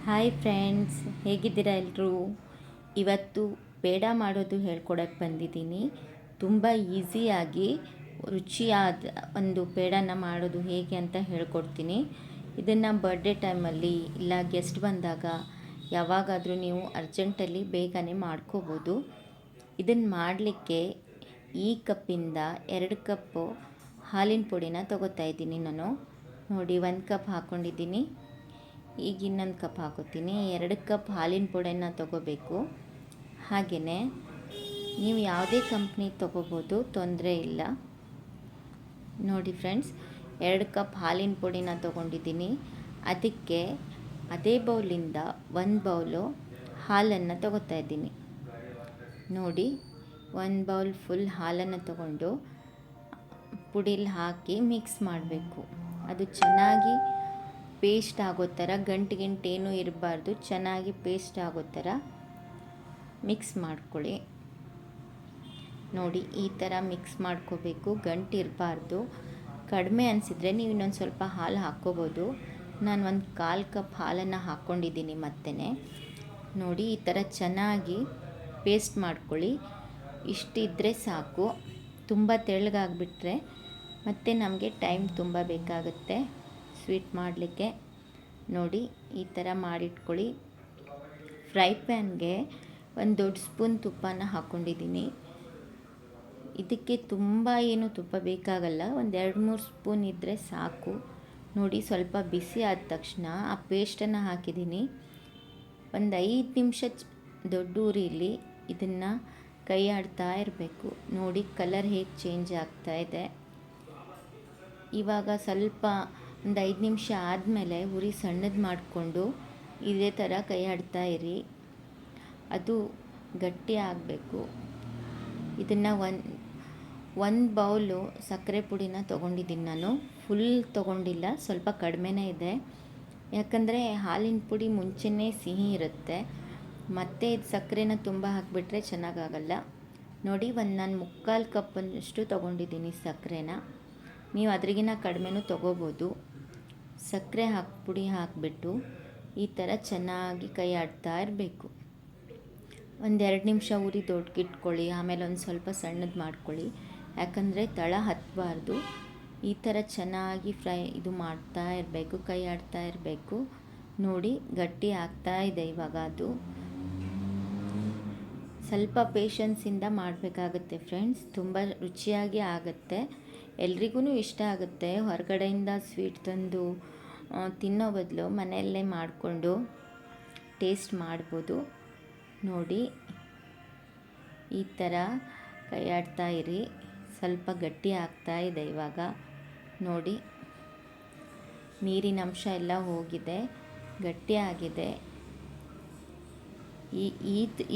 Hi friends, ಹೇಗಿದ್ದೀರಾ ಎಲ್ಲರೂ? ಇವತ್ತು ಪೇಡ ಮಾಡೋದು ಹೇಳ್ಕೊಡಕ್ಕೆ ಬಂದಿದ್ದೀನಿ. ತುಂಬ ಈಸಿಯಾಗಿ ರುಚಿಯಾದ ಒಂದು ಪೇಡನ ಮಾಡೋದು ಹೇಗೆ ಅಂತ ಹೇಳ್ಕೊಡ್ತೀನಿ. ಇದನ್ನು ಬರ್ಡೇ ಟೈಮಲ್ಲಿ ಇಲ್ಲ ಗೆಸ್ಟ್ ಬಂದಾಗ ಯಾವಾಗಾದರೂ ನೀವು ಅರ್ಜೆಂಟಲ್ಲಿ ಬೇಗನೆ ಮಾಡ್ಕೋಬೋದು. ಇದನ್ನು ಮಾಡಲಿಕ್ಕೆ ಈ ಕಪ್ಪಿಂದ 2 ಕಪ್ಪು ಹಾಲಿನ ಪುಡಿನ ತೊಗೋತಾ ಇದ್ದೀನಿ ನಾನು. ನೋಡಿ, 1 ಕಪ್ ಹಾಕ್ಕೊಂಡಿದ್ದೀನಿ. ಈಗ ಇನ್ನೊಂದು ಕಪ್ ಹಾಕೋತೀನಿ. 2 ಕಪ್ ಹಾಲಿನ ಪುಡಿನ ತೊಗೋಬೇಕು. ಹಾಗೆಯೇ ನೀವು ಯಾವುದೇ ಕಂಪ್ನಿ ತೊಗೋಬೋದು, ತೊಂದರೆ ಇಲ್ಲ. ನೋಡಿ ಫ್ರೆಂಡ್ಸ್, 2 ಕಪ್ ಹಾಲಿನ ಪುಡಿನ ತೊಗೊಂಡಿದ್ದೀನಿ. ಅದಕ್ಕೆ ಅದೇ ಬೌಲಿಂದ 1 ಬೌಲು ಹಾಲನ್ನು ತೊಗೋತಾ ಇದ್ದೀನಿ. ನೋಡಿ, 1 ಬೌಲ್ ಫುಲ್ ಹಾಲನ್ನು ತೊಗೊಂಡು ಪುಡಿಲಿ ಹಾಕಿ ಮಿಕ್ಸ್ ಮಾಡಬೇಕು. ಅದು ಚೆನ್ನಾಗಿ ಪೇಸ್ಟ್ ಆಗೋ ಥರ, ಗಂಟೇನೂ ಇರಬಾರ್ದು, ಚೆನ್ನಾಗಿ ಪೇಸ್ಟ್ ಆಗೋ ಥರ ಮಿಕ್ಸ್ ಮಾಡ್ಕೊಳ್ಳಿ. ನೋಡಿ, ಈ ಥರ ಮಿಕ್ಸ್ ಮಾಡ್ಕೋಬೇಕು, ಗಂಟು ಇರಬಾರ್ದು. ಕಡಿಮೆ ಅನಿಸಿದರೆ ನೀವು ಇನ್ನೊಂದು ಸ್ವಲ್ಪ ಹಾಲು ಹಾಕ್ಕೋಬೋದು. ನಾನು 1/4 ಕಪ್ ಹಾಲನ್ನು ಹಾಕ್ಕೊಂಡಿದ್ದೀನಿ. ಮತ್ತೆ ನೋಡಿ, ಈ ಥರ ಚೆನ್ನಾಗಿ ಪೇಸ್ಟ್ ಮಾಡ್ಕೊಳ್ಳಿ. ಇಷ್ಟಿದ್ದರೆ ಸಾಕು. ತುಂಬ ತೆಳ್ಳಗಾಗ್ಬಿಟ್ರೆ ಮತ್ತು ನಮಗೆ ಟೈಮ್ ತುಂಬ ಬೇಕಾಗುತ್ತೆ ಸ್ವೀಟ್ ಮಾಡಲಿಕ್ಕೆ. ನೋಡಿ, ಈ ಥರ ಮಾಡಿಟ್ಕೊಳ್ಳಿ. ಫ್ರೈ ಪ್ಯಾನ್ಗೆ 1 ದೊಡ್ಡ ಸ್ಪೂನ್ ತುಪ್ಪನ ಹಾಕ್ಕೊಂಡಿದ್ದೀನಿ. ಇದಕ್ಕೆ ತುಂಬ ಏನು ತುಪ್ಪ ಬೇಕಾಗಲ್ಲ, 1-2-3 ಸ್ಪೂನ್ ಇದ್ದರೆ ಸಾಕು. ನೋಡಿ, ಸ್ವಲ್ಪ ಬಿಸಿ ಆದ ತಕ್ಷಣ ಆ ಪೇಸ್ಟನ್ನು ಹಾಕಿದ್ದೀನಿ. 5 ನಿಮಿಷ ದೊಡ್ಡ ಉರಿಲಿ ಇದನ್ನು ಕೈ ಆಡ್ತಾ ಇರಬೇಕು. ನೋಡಿ, ಕಲರ್ ಹೇಗೆ ಚೇಂಜ್ ಆಗ್ತಾ ಇದೆ. ಇವಾಗ ಸ್ವಲ್ಪ 5 ನಿಮಿಷ ಆದಮೇಲೆ ಉರಿ ಸಣ್ಣದು ಮಾಡಿಕೊಂಡು ಇದೇ ಥರ ಕೈ ಆಡ್ತಾ ಇರಿ. ಅದು ಗಟ್ಟಿ ಆಗಬೇಕು. ಇದನ್ನು ಒಂದು ಬೌಲು ಸಕ್ಕರೆ ಪುಡಿನ ತೊಗೊಂಡಿದ್ದೀನಿ ನಾನು. ಫುಲ್ ತೊಗೊಂಡಿಲ್ಲ, ಸ್ವಲ್ಪ ಕಡಿಮೆನೇ ಇದೆ. ಯಾಕಂದರೆ ಹಾಲಿನ ಪುಡಿ ಮುಂಚೆನೇ ಸಿಹಿ ಇರುತ್ತೆ, ಮತ್ತು ಇದು ಸಕ್ಕರೆನ ತುಂಬ ಹಾಕಿಬಿಟ್ರೆ ಚೆನ್ನಾಗಾಗಲ್ಲ. ನೋಡಿ, ನಾನು 3/4 ಕಪ್ಪಷ್ಟು ತೊಗೊಂಡಿದ್ದೀನಿ ಸಕ್ಕರೆನ. ನೀವು ಅದ್ರಿಗಿನ್ನ ಕಡಿಮೆನೂ ತೊಗೋಬೋದು. ಸಕ್ಕರೆ ಪುಡಿ ಹಾಕಿಬಿಟ್ಟು ಈ ಥರ ಚೆನ್ನಾಗಿ ಕೈ ಆಡ್ತಾ ಇರಬೇಕು. 1-2 ನಿಮಿಷ ಉರಿ ದೊಡ್ಡಗಿಟ್ಕೊಳ್ಳಿ, ಆಮೇಲೆ ಒಂದು ಸ್ವಲ್ಪ ಸಣ್ಣದು ಮಾಡ್ಕೊಳ್ಳಿ. ಯಾಕಂದರೆ ತಳ ಹತ್ತಬಾರ್ದು. ಈ ಥರ ಚೆನ್ನಾಗಿ ಇದು ಮಾಡ್ತಾ ಇರಬೇಕು, ಕೈ ಆಡ್ತಾ ಇರಬೇಕು. ನೋಡಿ, ಗಟ್ಟಿ ಆಗ್ತಾ ಇದೆ ಇವಾಗ. ಅದು ಸ್ವಲ್ಪ ಪೇಷನ್ಸಿಂದ ಮಾಡಬೇಕಾಗುತ್ತೆ ಫ್ರೆಂಡ್ಸ್. ತುಂಬ ರುಚಿಯಾಗಿ ಆಗುತ್ತೆ, ಎಲ್ರಿಗೂ ಇಷ್ಟ ಆಗುತ್ತೆ. ಹೊರಗಡೆಯಿಂದ ಸ್ವೀಟ್ ತಂದು ತಿನ್ನೋ ಬದಲು ಮನೆಯಲ್ಲೇ ಮಾಡಿಕೊಂಡು ಟೇಸ್ಟ್ ಮಾಡ್ಬೋದು. ನೋಡಿ, ಈ ಥರ ಕೈ ಆಡ್ತಾ ಇರಿ. ಸ್ವಲ್ಪ ಗಟ್ಟಿ ಆಗ್ತಾ ಇದೆ ಇವಾಗ. ನೋಡಿ, ನೀರಿನ ಅಂಶ ಎಲ್ಲ ಹೋಗಿದೆ, ಗಟ್ಟಿ ಆಗಿದೆ.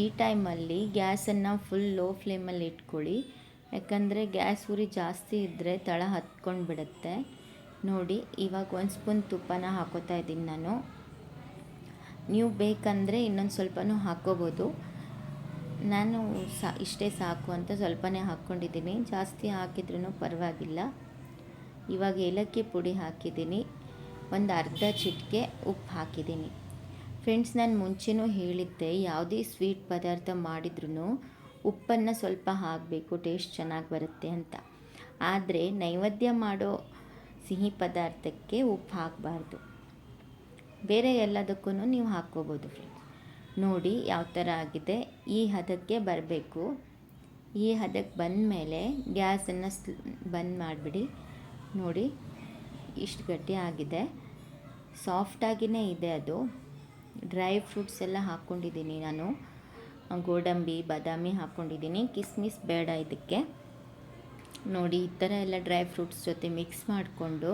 ಈ ಟೈಮಲ್ಲಿ ಗ್ಯಾಸನ್ನು ಫುಲ್ ಲೋ ಫ್ಲೇಮಲ್ಲಿ ಇಟ್ಕೊಳ್ಳಿ. ಯಾಕಂದರೆ ಗ್ಯಾಸ್ ಉರಿ ಜಾಸ್ತಿ ಇದ್ದರೆ ತಳ ಹತ್ಕೊಂಡು ಬಿಡುತ್ತೆ. ನೋಡಿ, ಇವಾಗ 1 ಸ್ಪೂನ್ ತುಪ್ಪನ ಹಾಕೋತಾ ಇದ್ದೀನಿ ನಾನು. ನೀವು ಬೇಕಂದರೆ ಇನ್ನೊಂದು ಸ್ವಲ್ಪನೂ ಹಾಕ್ಕೋಬೋದು. ನಾನು ಇಷ್ಟೇ ಸಾಕು ಅಂತ ಸ್ವಲ್ಪನೇ ಹಾಕ್ಕೊಂಡಿದ್ದೀನಿ, ಜಾಸ್ತಿ ಹಾಕಿದ್ರೂ ಪರವಾಗಿಲ್ಲ. ಇವಾಗ ಏಲಕ್ಕಿ ಪುಡಿ ಹಾಕಿದ್ದೀನಿ, ಒಂದು ಅರ್ಧ ಚಿಟಿಕೆ ಉಪ್ಪು ಹಾಕಿದ್ದೀನಿ. ಫ್ರೆಂಡ್ಸ್, ನಾನು ಮುಂಚೆನೂ ಹೇಳಿದ್ದೆ, ಯಾವುದೇ ಸ್ವೀಟ್ ಪದಾರ್ಥ ಮಾಡಿದ್ರೂ ಉಪ್ಪನ್ನು ಸ್ವಲ್ಪ ಹಾಕಬೇಕು, ಟೇಸ್ಟ್ ಚೆನ್ನಾಗಿ ಬರುತ್ತೆ ಅಂತ. ಆದರೆ ನೈವೇದ್ಯ ಮಾಡೋ ಸಿಹಿ ಪದಾರ್ಥಕ್ಕೆ ಉಪ್ಪು ಹಾಕಬಾರ್ದು. ಬೇರೆ ಎಲ್ಲದಕ್ಕೂ ನೀವು ಹಾಕ್ಕೋಬೋದು ಫ್ರೆಂಡ್ಸ್. ನೋಡಿ ಯಾವ ಥರ ಆಗಿದೆ. ಈ ಹದಕ್ಕೆ ಬರಬೇಕು. ಈ ಹದಕ್ಕೆ ಬಂದ ಮೇಲೆ ಗ್ಯಾಸನ್ನು ಬಂದ್ ಮಾಡಿಬಿಡಿ. ನೋಡಿ, ಇಷ್ಟು ಗಟ್ಟಿ ಆಗಿದೆ, ಸಾಫ್ಟಾಗಿಯೇ ಇದೆ. ಅದು ಡ್ರೈ ಫ್ರೂಟ್ಸ್ ಎಲ್ಲ ಹಾಕ್ಕೊಂಡಿದ್ದೀನಿ ನಾನು. ಗೋಡಂಬಿ, ಬಾದಾಮಿ ಹಾಕ್ಕೊಂಡಿದ್ದೀನಿ. ಕಿಸ್ಮಿಸ್ ಬೇಡ ಇದಕ್ಕೆ. ನೋಡಿ, ಈ ಥರ ಎಲ್ಲ ಡ್ರೈ ಫ್ರೂಟ್ಸ್ ಜೊತೆ ಮಿಕ್ಸ್ ಮಾಡಿಕೊಂಡು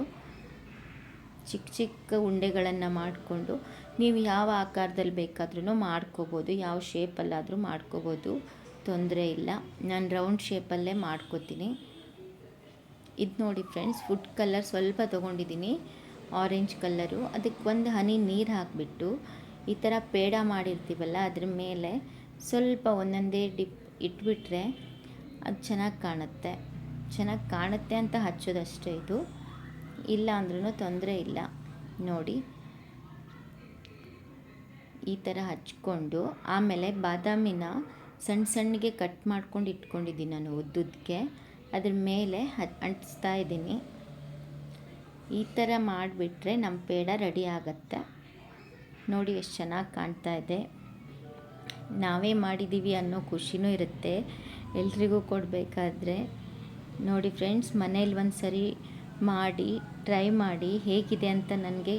ಚಿಕ್ಕ ಚಿಕ್ಕ ಉಂಡೆಗಳನ್ನು ಮಾಡಿಕೊಂಡು ನೀವು ಯಾವ ಆಕಾರದಲ್ಲಿ ಬೇಕಾದ್ರೂ ಮಾಡ್ಕೋಬೋದು, ಯಾವ ಶೇಪಲ್ಲಾದರೂ ಮಾಡ್ಕೋಬೋದು, ತೊಂದರೆ ಇಲ್ಲ. ನಾನು ರೌಂಡ್ ಶೇಪಲ್ಲೇ ಮಾಡ್ಕೋತೀನಿ. ಇದು ನೋಡಿ ಫ್ರೆಂಡ್ಸ್, ಫುಡ್ ಕಲರ್ ಸ್ವಲ್ಪ ತೊಗೊಂಡಿದ್ದೀನಿ, ಆರೆಂಜ್ ಕಲ್ಲರು. ಅದಕ್ಕೆ 1 ಹನಿ ನೀರು ಹಾಕಿಬಿಟ್ಟು ಈ ಥರ ಪೇಡ ಮಾಡಿರ್ತೀವಲ್ಲ ಅದ್ರ ಮೇಲೆ ಸ್ವಲ್ಪ ಒಂದೊಂದೇ ಡಿಪ್ ಇಟ್ಬಿಟ್ರೆ ಅದು ಚೆನ್ನಾಗಿ ಕಾಣುತ್ತೆ ಅಂತ ಹಚ್ಚೋದಷ್ಟೇ ಇದು. ಇಲ್ಲ ಅಂದ್ರೂ ತೊಂದರೆ ಇಲ್ಲ. ನೋಡಿ, ಈ ಥರ ಹಚ್ಕೊಂಡು ಆಮೇಲೆ ಬಾದಾಮಿನ ಸಣ್ಣ ಸಣ್ಣಗೆ ಕಟ್ ಮಾಡ್ಕೊಂಡು ಇಟ್ಕೊಂಡಿದ್ದೀನಿ ನಾನು ಉದ್ದುದಕ್ಕೆ, ಅದ್ರ ಮೇಲೆ ಅಂಟಿಸ್ತಾ ಇದ್ದೀನಿ. ಈ ಥರ ಮಾಡಿಬಿಟ್ರೆ ನಮ್ಮ ಪೇಡ ರೆಡಿ ಆಗುತ್ತೆ. ನೋಡಿ ಎಷ್ಟು ಚೆನ್ನಾಗಿ ಕಾಣ್ತಾ ಇದೆ. ನಾವೇ ಮಾಡಿದ್ದೀವಿ ಅನ್ನೋ ಖುಷಿನೂ ಇರುತ್ತೆ ಎಲ್ರಿಗೂ ಕೊಡಬೇಕಾದ್ರೆ. ನೋಡಿ ಫ್ರೆಂಡ್ಸ್, ಮನೇಲಿ ಒಂದು ಸರಿ ಮಾಡಿ ಟ್ರೈ ಮಾಡಿ ಹೇಗಿದೆ ಅಂತ ನನಗೆ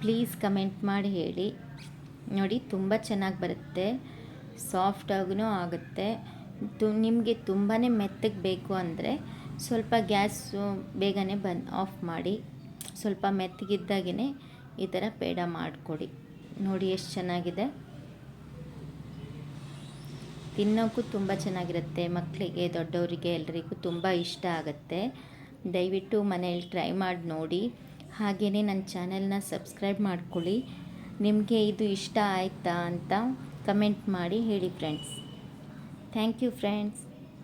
ಪ್ಲೀಸ್ ಕಮೆಂಟ್ ಮಾಡಿ ಹೇಳಿ. ನೋಡಿ ತುಂಬ ಚೆನ್ನಾಗಿ ಬರುತ್ತೆ, ಸಾಫ್ಟಾಗೂ ಆಗುತ್ತೆ. ನಿಮಗೆ ತುಂಬಾ ಮೆತ್ತಗೆ ಬೇಕು ಅಂದರೆ ಸ್ವಲ್ಪ ಗ್ಯಾಸು ಬೇಗನೆ ಆಫ್ ಮಾಡಿ, ಸ್ವಲ್ಪ ಮೆತ್ತಗಿದ್ದಾಗೇ ಈ ಥರ ಪೇಡ ಮಾಡಿಕೊಡಿ. ನೋಡಿ ಎಷ್ಟು ಚೆನ್ನಾಗಿದೆ, ತಿನ್ನೋಕ್ಕೂ ತುಂಬ ಚೆನ್ನಾಗಿರುತ್ತೆ. ಮಕ್ಕಳಿಗೆ ದೊಡ್ಡವರಿಗೆ ಎಲ್ರಿಗೂ ತುಂಬ ಇಷ್ಟ ಆಗುತ್ತೆ. ದಯವಿಟ್ಟು ಮನೇಲಿ ಟ್ರೈ ಮಾಡಿ ನೋಡಿ. ಹಾಗೆಯೇ ನನ್ನ ಚಾನೆಲ್ನ ಸಬ್ಸ್ಕ್ರೈಬ್ ಮಾಡ್ಕೊಳ್ಳಿ. ನಿಮಗೆ ಇದು ಇಷ್ಟ ಆಯಿತಾ ಅಂತ ಕಮೆಂಟ್ ಮಾಡಿ ಹೇಳಿ ಫ್ರೆಂಡ್ಸ್. Thank you friends.